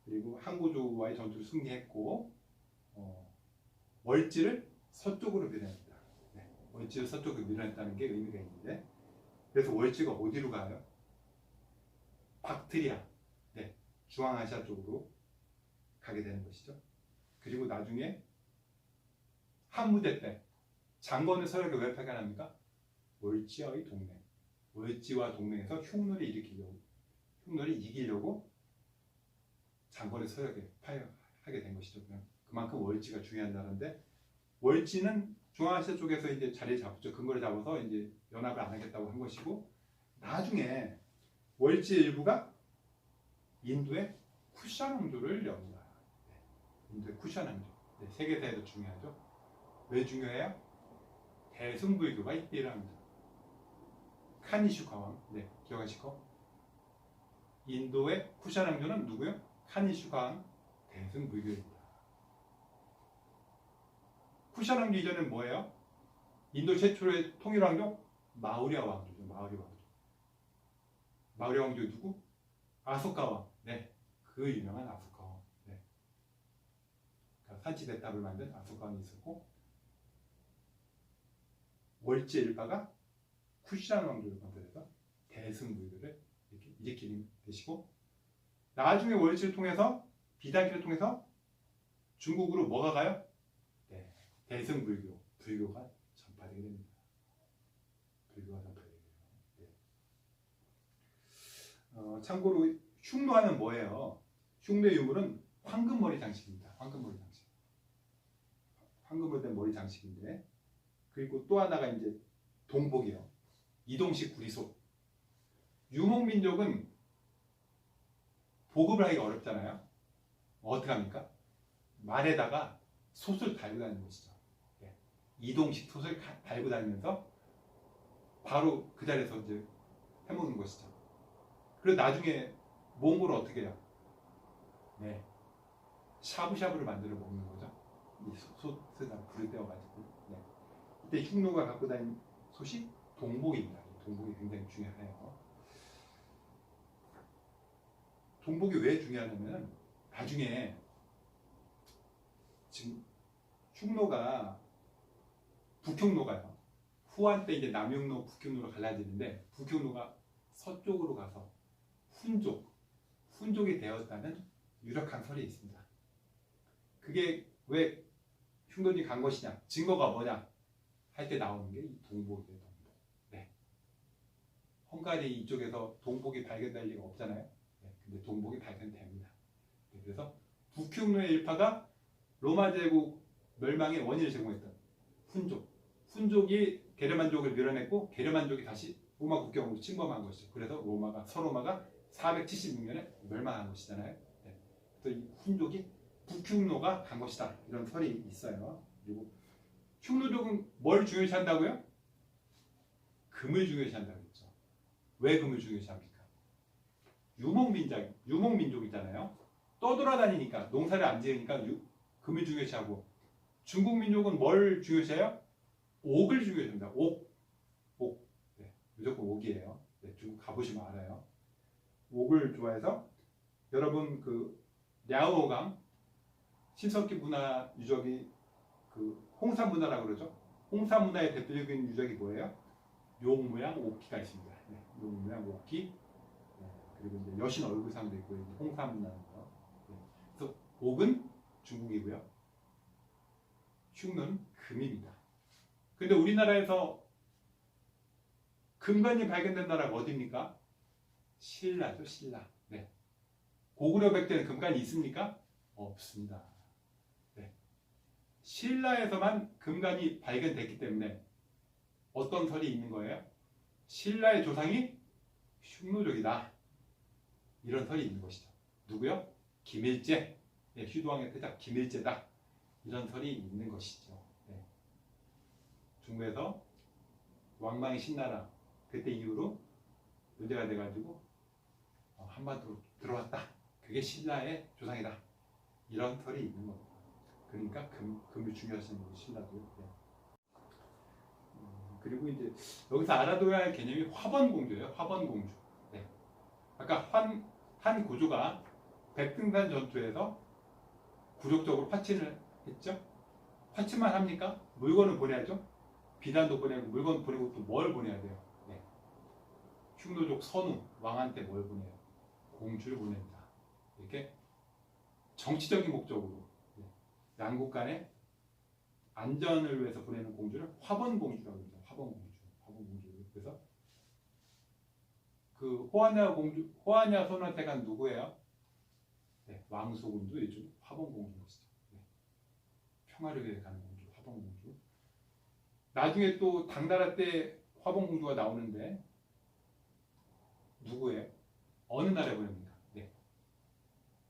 그리고 항고조와의 전투를 승리했고 월지를 서쪽으로 밀어냈다. 월지를 서쪽으로 밀어냈다는 게 의미가 있는데 그래서 월지가 어디로 가요? 박트리아, 중앙아시아 쪽으로 가게 되는 것이죠. 그리고 나중에 한무제 때 장건을 서역에 왜 파견합니까? 월지와의 동맹. 월지와 동맹에서 흉노를 이기려고 장건을 서역에 파견하게 된 것이죠. 그만큼 월지가 중요한 나라인데 월지는 중앙아시아 쪽에서 이제 자리 잡죠. 근거를 잡아서 이제 연합을 안 하겠다고 한 것이고 나중에 월지의 일부가 인도의 쿠샤 왕조를 엽니다. 인도의 쿠샤 왕조. 세계사에도 중요하죠. 왜 중요해요? 대승불교가 이때를 합니다. 카니슈카 왕. 기억하시고 인도의 쿠샤 왕조는 누구요? 카니슈카 왕 대승불교입니다. 쿠샤 왕조 이전엔 뭐예요? 인도 최초의 통일 왕조 마우리아 왕조죠. 마우리아 왕조 누구? 아소카 왕. 그 유명한 아소카 왕. 산치대탑을 만든 아소카 왕이 있었고 월지 일가가 쿠시안 왕조를 건설해서 대승불교를 이렇게 일으키게 되시고 나중에 월지를 통해서 비단키를 통해서 중국으로 뭐가 가요? 대승불교, 불교가 전파되게 됩니다. 불교가 전파되게 돼요. 참고로 흉노하면 뭐예요? 흉노의 유물은 황금머리 장식입니다. 황금머리 장식. 황금으로 된 머리 장식인데, 그리고 또 하나가 이제 동복이요. 이동식 구리소. 유목민족은 보급을 하기가 어렵잖아요. 어떻게 합니까? 말에다가 솥을 달고 다니는 것이죠. 네. 이동식 솥을 달고 다니면서 바로 그 자리에서 이제 해먹는 것이죠. 그리고 나중에 몽골은 어떻게 해요? 네. 샤브샤브를 만들어 먹는 거죠. 이 솥에다 불을 떼어가지고. 네. 이때 흉노가 갖고 다니는 솥이 동복입니다. 동복이 굉장히 중요해요. 동복이 왜 중요하냐면 나중에 지금 흉노가 북흉노가요. 후한 때 이제 남흉노, 북흉노로 갈라지는데 북흉노가 서쪽으로 가서 훈족이 되었다는 유력한 설이 있습니다. 그게 왜 흉노진이 간 것이냐, 증거가 뭐냐 할 때 나오는 게 이 동복이에요. 동복. 네. 헝가리 이쪽에서 동복이 발견될 리가 없잖아요. 네. 근데 동복이 발견됩니다. 네. 그래서 북흉노의 일파가 로마 제국 멸망의 원인을 제공했던 훈족이 게르만족을 밀어냈고 게르만족이 다시 로마 국경으로 침범한 것이죠. 그래서 서로마가 476년에 멸망한 것이잖아요. 네. 그래서 이 훈족이 북흉노가 간 것이다, 이런 설이 있어요. 그리고 흉노족은 뭘 중요시한다고요? 금을 중요시한다고 했죠. 왜 금을 중요시합니까? 유목민족이잖아요. 떠돌아다니니까, 농사를 안 지으니까 금을 중요시하고, 중국 민족은 뭘 중요시해요? 옥을 중요시합니다. 옥. 네, 무조건 옥이에요. 네, 중국 가보시면 알아요. 옥을 좋아해서 여러분 그 랴오강 신석기 문화 유적이 그 홍사 문화라고 그러죠. 홍사 문화의 대표적인 유적이 뭐예요? 용 모양 옥기가 있습니다. 네, 용 모양 옥기. 네, 그리고 이제 여신 얼굴상도 있고 홍사 문화인데요. 네, 그래서 옥은 중국이고요. 흉노는 금입니다. 근데 우리나라에서 금관이 발견된 나라가 어디입니까? 신라죠, 신라. 네. 고구려백 때는 금관이 있습니까? 없습니다. 네. 신라에서만 금관이 발견됐기 때문에 어떤 설이 있는 거예요? 신라의 조상이 흉노족이다, 이런 설이 있는 것이죠. 누구요? 김일제. 네, 휴두왕의 태자 김일제다, 이런 설이 있는 것이죠. 네. 중국에서 왕망이 신나라, 그때 이후로 문제가 돼가지고 한반도로 들어왔다, 그게 신라의 조상이다, 이런 설이 있는 겁니다. 그러니까 금을 중요하시는 분이 신라도. 네. 그리고 이제 여기서 알아둬야 할 개념이 화번공주예요. 화번공주. 네. 아까 한 고조가 백등산 전투에서 굴욕적으로 화친을 했죠. 화친만 합니까? 물건을 보내야죠. 비단도 보내고 물건 보내고 또 뭘 보내야 돼요? 네. 흉노족 선우 왕한테 뭘 보내요? 공주를 보냅니다. 이렇게 정치적인 목적으로, 네, 양국 간의 안전을 위해서 보내는 공주를 화번공주라고 합니다. 화번공주. 그래서 그 호아냐 선우한테 간 누구예요? 네, 왕소공주, 요즘 화번공주였죠. 네. 평화를 위해 가는 공주, 화번공주. 나중에 또 당나라 때 화번공주가 나오는데 누구예요? 어느 나라에 보냅니까? 네.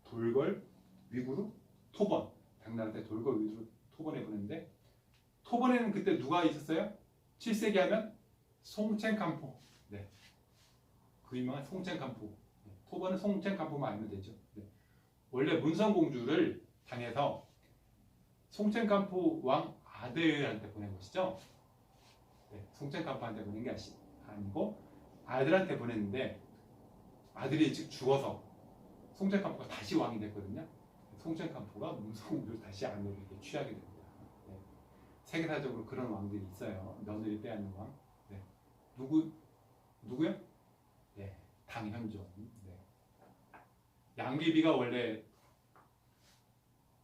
돌궐, 위구르, 토번. 당나라 때 돌궐, 위구르, 토번에 보냈는데, 토번에는 그때 누가 있었어요? 7세기 하면 송첸캄포. 네. 그 유명한 송첸캄포. 네. 토번은 송첸캄포만 알면 되죠. 네. 원래 문성공주를 당해서 송첸캄포 왕 아들한테 보낸 것이죠. 네. 송첸캄포한테 보낸 게 아니고 아들한테 보냈는데, 아들이 즉 죽어서 송첸캄포가 다시 왕이 됐거든요. 송첸캄포가 문성공주를 다시 아내로 이렇게 취하게 됩니다. 네. 세계사적으로 그런 왕들이 있어요. 며느리 빼앗는 왕. 네. 누구요? 네. 당현종. 네. 양귀비가 원래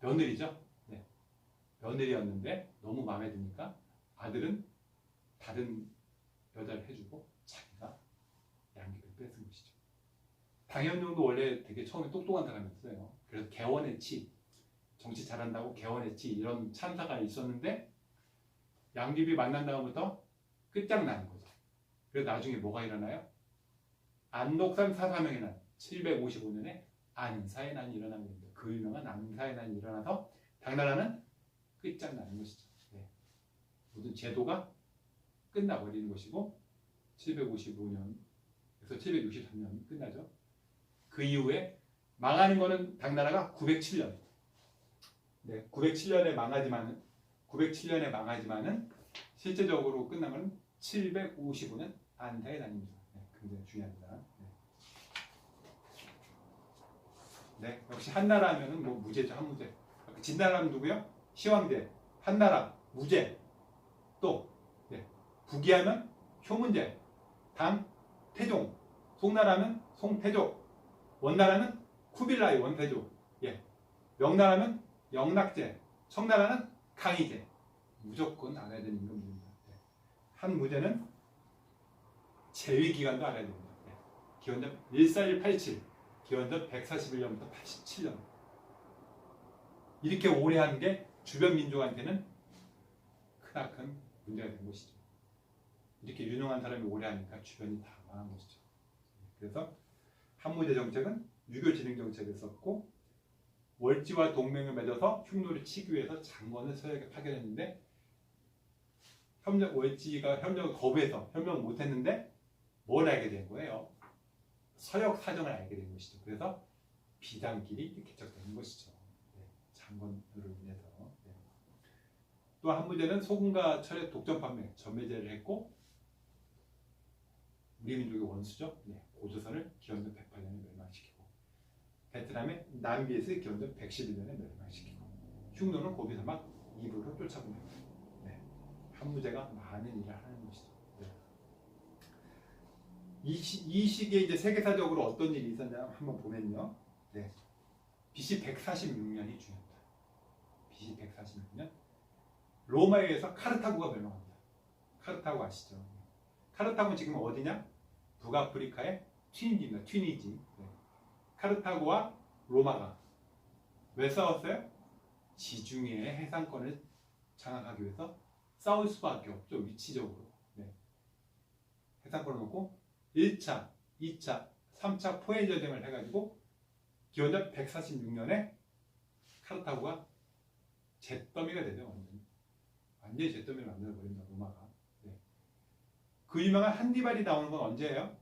며느리죠. 네. 며느리였는데 너무 마음에 드니까 아들은 다른 여자를 해주고 자기가 양귀비를 뺏은 것이죠. 당현종도 원래 되게 처음에 똑똑한 사람이었어요. 그래서 개원해치, 정치 잘한다고 개원해치 이런 찬사가 있었는데 양귀비 만난 다음부터 끝장나는 거죠. 그래서 나중에 뭐가 일어나요? 안독산 사사명의 난, 755년에 안사의 난이 일어나게 됩니다. 그 유명한 안사의 난이 일어나서 당나라는 끝장나는 것이죠. 네. 모든 제도가 끝나버리는 것이고 755년에서 763년 끝나죠. 그 이후에 망하는 거는 당나라가 907년. 네, 907년에 망하지만은 실제적으로 끝난 건 755년 안사의 난입니다. 네, 굉장히 중요합니다. 네, 역시 한나라 하면은 뭐 무제죠, 한무제. 진나라는 누구요? 시황제, 한나라, 무제. 또 네, 북이하면 효문제, 당, 태종, 송나라는 송태조, 원나라는 쿠빌라이 원태조, 예, 명나라는 영락제, 청나라는 강희제. 무조건 알아야 되는 임금입니다. 네. 한무제는 재위 기간도 알아야 됩니다. 네. 기원전 1487, 기원전 141년부터 87년. 이렇게 오래 한 게 주변 민족한테는 크나큰 문제가 된 것이죠. 이렇게 유능한 사람이 오래 하니까 주변이 다 망한 것이죠. 그래서 한무제 정책은 유교 진흥 정책을 썼고 월지와 동맹을 맺어서 흉노를 치기 위해서 장건을 서역에 파견했는데 월지가 협력을 거부해서 협력을 못했는데 뭘 알게 된 거예요? 서역 사정을 알게 된 것이죠. 그래서 비단길이 개척되는 것이죠. 네, 장건으로 인해서. 네. 또 한무제는 소금과 철의 독점 판매, 전매제를 했고 우리 민족의 원수죠. 네, 고조선을 기원전 108년에 멸망시키고 베트남의 남비에서 기원전 111년에 멸망시키고 흉노는 거기서 막 입으로 쫓아보냅니다. 네, 한무제가 많은 일을 하는 것이죠. 네. 이 시기에 이제 세계사적으로 어떤 일이 있었냐 한번 보면요. 네, BC 146년이 중요합니다. BC 146년 로마에 의해서 카르타고가 멸망합니다. 카르타고 아시죠? 카르타고는 지금 어디냐? 북아프리카의 튀니지입니다. 튀니지. 네. 카르타고와 로마가 왜 싸웠어요? 지중해의 해상권을 장악하기 위해서 싸울 수밖에 없죠. 위치적으로. 네. 해상권을 놓고 1차, 2차, 3차 포에 전쟁을 해가지고 기원전 146년에 카르타고가 잿더미가 되죠. 완전히 잿더미를 만들어버립니다. 로마가. 네. 그 유명한 한니발이 나오는 건 언제예요?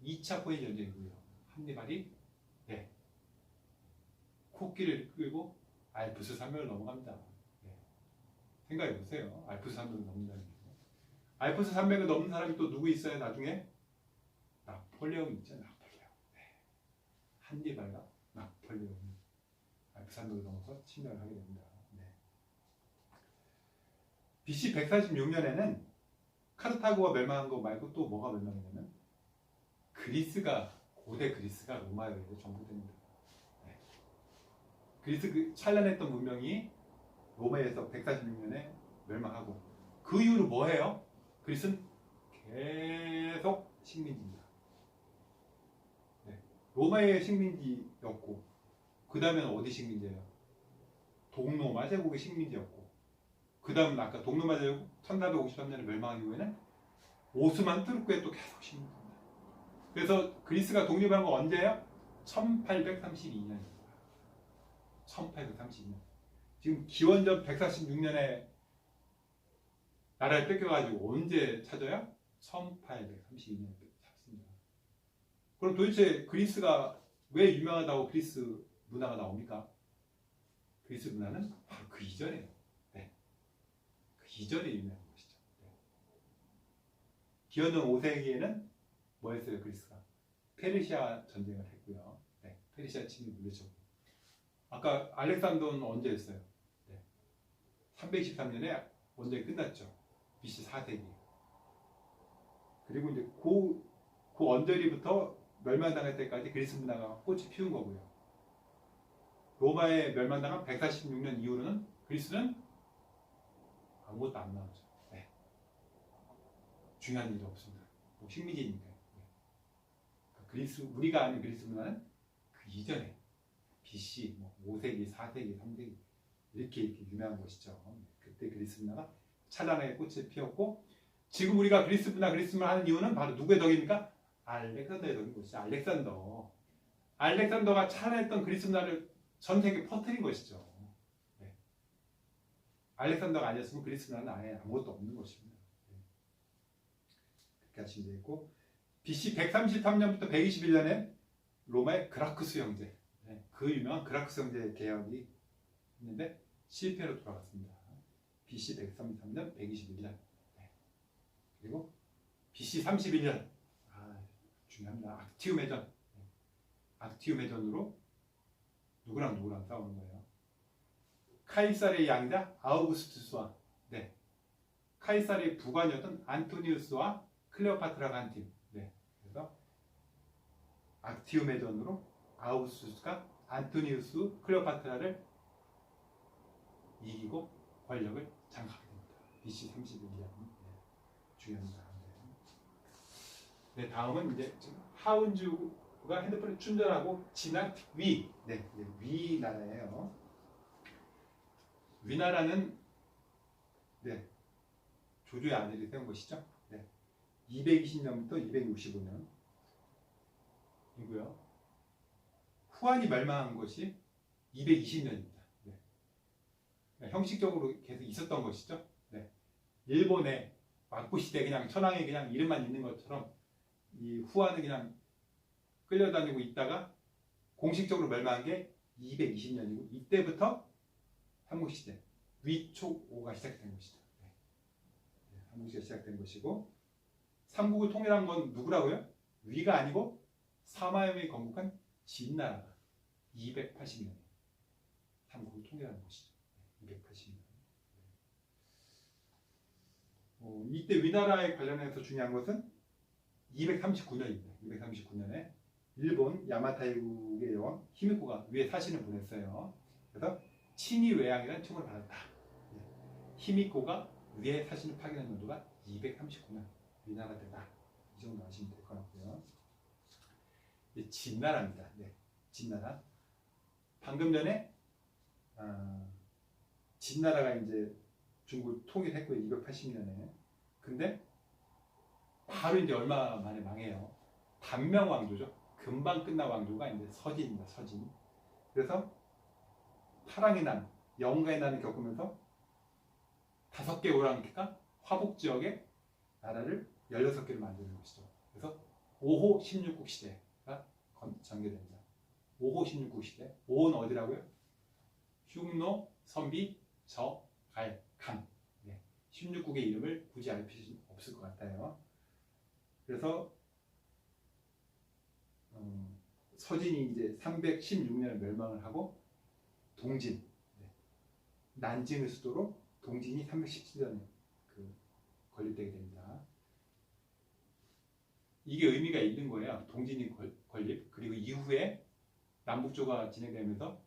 2차 포에 전쟁이고요. 한니발이 네. 코끼리를 끌고 알프스 산맥을 넘어갑니다. 네. 생각해보세요. 알프스 산맥을 넘는다는 게. 알프스 산맥을 넘는 사람이 또 누구 있어요? 나중에? 나폴레옹 있죠. 나폴레옹. 네. 한니발과 나폴레옹이 알프스 산맥을 넘어서 침략을 하게 됩니다. 네. BC 146년에는 카르타고가 멸망한 거 말고 또 뭐가 멸망했냐면 고대 그리스가 로마에 의해 정복됩니다. 네. 그리스 그 찬란했던 문명이 로마에서 146년에 멸망하고 그 이후로 뭐 해요? 그리스는 계속 식민지입니다. 네. 로마의 식민지였고 그 다음에는 어디 식민지예요? 동로마 제국의 식민지였고 그 다음은 아까 동로마 제국 1453년에 멸망한 이후에는 오스만 투르크에 또 계속 식민지입니다. 그래서 그리스가 독립한 건 언제예요? 1832년입니다. 1832년. 지금 기원전 146년에 나라를 뺏겨가지고 언제 찾아요? 1832년에 찾습니다. 그럼 도대체 그리스가 왜 유명하다고 그리스 문화가 나옵니까? 그리스 문화는 바로 그 이전에요. 네. 그 이전에 유명한 것이죠. 네. 기원전 5세기에는 뭐 했어요, 그리스가? 페르시아 전쟁을 했고요. 네. 페르시아 침이 물렸죠. 아까 알렉산더는 언제 했어요? 네. 323년에 원전이 끝났죠. BC 4세기. 그리고 이제 그 언저리부터 멸망당할 때까지 그리스 문화가 꽃이 피운 거고요. 로마에 멸망당한 146년 이후로는 그리스는 아무것도 안 나오죠. 네. 중요한 일이 없습니다. 뭐 식민지니까요. 네. 그리스 우리가 아는 그리스 문화는 그 이전에 BC 뭐 5세기, 4세기, 3세기 이렇게 유명한 곳이죠. 그때 그리스 문화가 찬란하게 꽃을 피웠고 지금 우리가 그리스 문화 하는 이유는 바로 누구의 덕입니까? 알렉산더의 덕인 것이죠. 알렉산더가 찬란했던 그리스 문화를 전 세계에 퍼뜨린 것이죠. 네. 알렉산더가 아니었으면 그리스 문화는 아예 아무것도 없는 것입니다. 네. 그렇게 하시면 되겠고 BC 133년부터 121년에 로마의 그라쿠스 형제, 네. 그 유명한 그라쿠스 형제 개혁이 있는데 실패로 돌아갔습니다. BC 133년, 121년. 네. 그리고 BC 31년. 중요합니다. 악티움해전. 네. 악티움해전으로 누구랑 싸우는 거예요. 카이사르의 양자 아우구스투스와 카이사르의 부관이었던 안토니우스와 클레오파트라가 한 팀. 네. 그래서 악티움해전으로 아우구스투스가 안토니우스, 클레오파트라를 이기고 권력을 장악하게 됩니다. BC 31년. 네. 중요합니다. 네, 다음은 이제 하운주가 핸드폰을 충전하고 지난 위. 네, 위 나라예요. 위나라는 조조의 아들이 세운 것이죠. 220년부터 265년이고요. 후한이 멸망한 것이 220년입니다. 형식적으로 계속 있었던 것이죠. 일본의 막부 시대 그냥 천황이 그냥 이름만 있는 것처럼 이 후한은 그냥 끌려다니고 있다가 공식적으로 멸망한 게 220년이고 이때부터 삼국시대 위촉오가 시작된 것이죠. 삼국시대가 시작된 것이고 삼국을 통일한 건 누구라고요? 위가 아니고 사마염이 건국한 진나라가 280년에 삼국을 통일한 것이죠. 280년. 이때 위나라에 관련해서 중요한 것은 239년입니다. 239년에 일본 야마타이국의 여왕 히미코가 위에 사신을 보냈어요. 그래서 친위외양이라는 칭호를 받았다. 히미코가 위에 사신을 파견한 연도가 239년 위나라 때다. 이 정도 아시면 될 것 같고요. 진나라입니다. 진나라. 방금 전에 진나라가 이제 중국을 통일했고요. 280년에. 근데 바로 이제 얼마 만에 망해요. 단명 왕조죠. 금방 끝난 왕조가 이제 서진입니다. 서진. 그래서 파랑의 난, 영가의 난을 겪으면서 5개 오랑캐가 화북 지역에 나라를 16개를 만드는 것이죠. 그래서 5호 16국 시대가 전개됩니다. 5호 16국 시대. 5호는 어디라고요? 흉노, 선비, 저, 갈, 강. 16국의 이름을 굳이 알 필요 없을 것 같아요. 그래서 서진이 이제 316년에 멸망을 하고 동진, 난징을 수도로 동진이 317년에 건립되게 됩니다. 이게 의미가 있는 거예요. 동진이 건립. 그리고 이후에 남북조가 진행되면서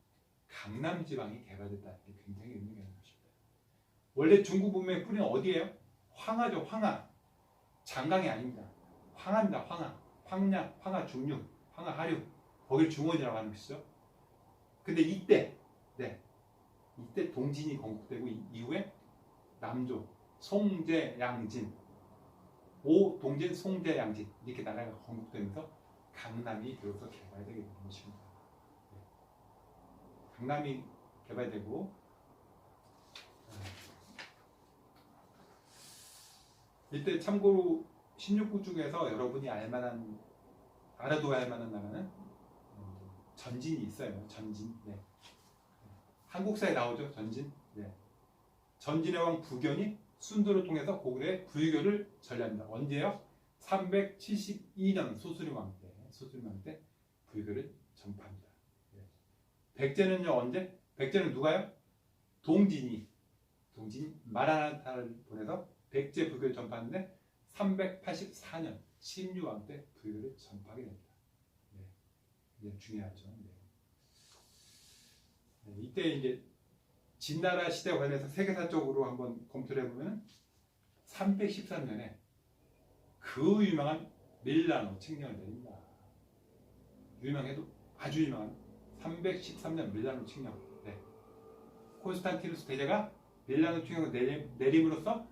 강남 지방이 개발됐다. 이게 굉장히 의미가 있는 것입니다. 원래 중국 문명의 뿌리는 어디예요? 황하죠. 황하. 장강이 아닙니다. 황하입니다. 황하. 황량, 황하 중류, 황하 하류. 거기를 중원이라고 하는 것이죠. 근데 이때 동진이 건국되고 이후에 남조, 송제, 양진, 동진, 송제, 양진 이렇게 나라가 건국되면서 강남이 비로소 개발되게 되는 것입니다. 강남이 개발되고 이때 참고로 16국 중에서 여러분이 알아둬야 할 만한 나라는 전진이 있어요. 전진. 한국사에 나오죠. 전진. 전진의 왕 부견이 순도를 통해서 고구려의 불교를 전례합니다. 언제요? 372년 소수림왕 때 불교를 전파합니다. 백제는요 언제? 백제는 누가요? 동진이 마라나타를 보내서 백제 불교를 전파하는데 384년 신유왕 때 불교를 전파하게 됩니다. 이게 중요하죠. 이때 이제 진나라 시대와 관련해서 세계사적으로 한번 검토를 해보면 313년에 그 유명한 밀라노 칙령을 내립니다. 유명해도 아주 유명한 313년 밀라노 칙령. 네. 콘스탄티누스 대제가 밀라노 칙령을 내림으로써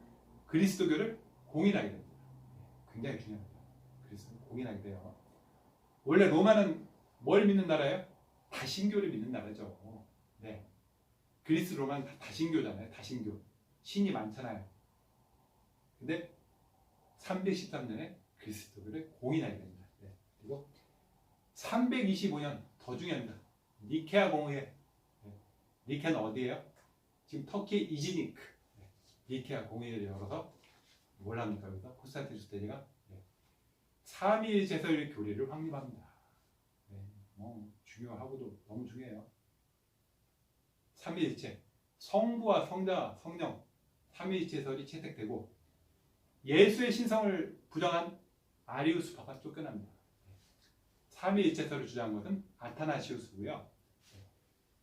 그리스도교를 공인하게 됩니다. 굉장히 중요합니다. 그리스도 공인하게 돼요. 원래 로마는 뭘 믿는 나라예요? 다신교를 믿는 나라죠. 네. 그리스 로마는 다신교잖아요. 다신교. 신이 많잖아요. 근데 313년에 그리스도교를 공인하게 됩니다. 네. 그리고 325년 더 중요합니다. 니케아 공의회. 네. 니케아는 어디예요? 지금 터키 이즈니크. 네. 니케아 공의회를 열어서 뭘 합니까? 그래서 콘스탄티누스 대제가 삼위일체설 교리를 확립합니다. 네. 중요하고도 너무 중요해요. 삼위일체. 성부와 성자와 성령 삼위일체설이 채택되고 예수의 신성을 부정한 아리우스파가 쫓겨납니다. 삼위일체설을 주장한 것은 아타나시우스고요.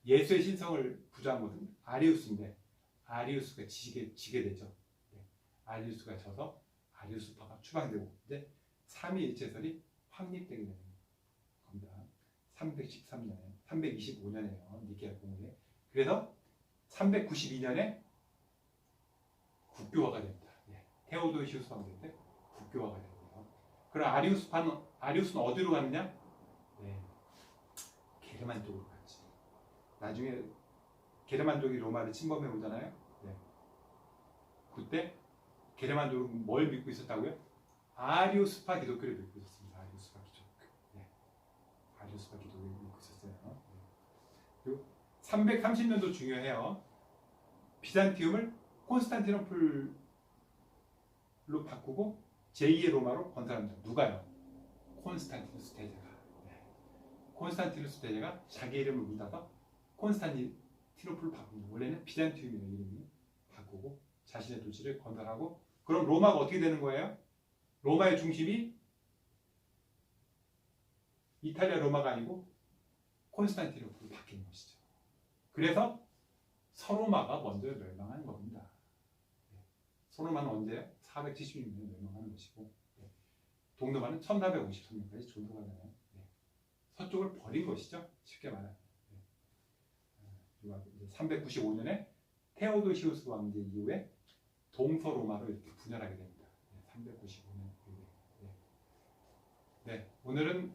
예수의 신성을 부정한 것은 아리우스인데 아리우스가 지게 되죠. 아리우스가 져서 아리우스파가 추방되고 이제 삼위일체설이 확립되게 되는 겁니다. 313년에 325년에요. 니케아 공의회. 그래서 392년에 국교화가 됩니다. 테오도시우스 황제 때 국교화가 됩니다. 그럼 아리우스는 어디로 갔느냐? 게르만족으로 갔지. 나중에 게르만족이 로마를 침범해 오잖아요. 그때 게르만족은 뭘 믿고 있었다고요? 아리우스파 기독교를 믿고 있었습니다. 아리우스파 기독교. 아리우스파 기독교를 믿고 있었어요. 그리고 330년도 중요해요. 비잔티움을 콘스탄티노플로 바꾸고 제2의 로마로 건설합니다. 누가요? 콘스탄티누스 대제가. 콘스탄티누스 대제가 자기 이름을 묻어서 콘스탄티노플로 바꿉니다. 원래는 비잔티움이라는 이름이 바꾸고 자신의 도시를 건설하고 그럼 로마가 어떻게 되는 거예요? 로마의 중심이 이탈리아 로마가 아니고 콘스탄티노플로 바뀌는 것이죠. 그래서 서로마가 먼저 멸망하는 겁니다. 서로마는 언제요? 476년에 멸망하는 것이고 동로마는 1453년까지 존속가 되나요? 서쪽을 버린 것이죠. 쉽게 말하면. 395년에 테오도시우스 왕제 이후에 동서로마로 이렇게 분열하게 됩니다. 395년. 오늘은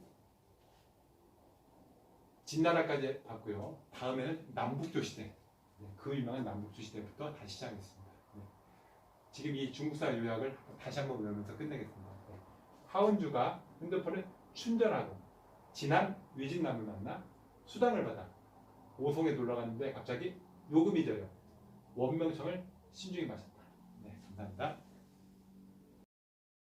진나라까지 봤고요. 다음에는 남북조 시대. 그 유명한 남북조 시대부터 다시 시작하겠습니다. 지금 이 중국사 요약을 다시 한번 외우면서 끝내겠습니다. 하운주가 핸드폰을 충전하고 지난 위진남을 만나 수당을 받아 오송에 놀러 갔는데 갑자기 요금이 져요. 원명청을 신중히 마셨다.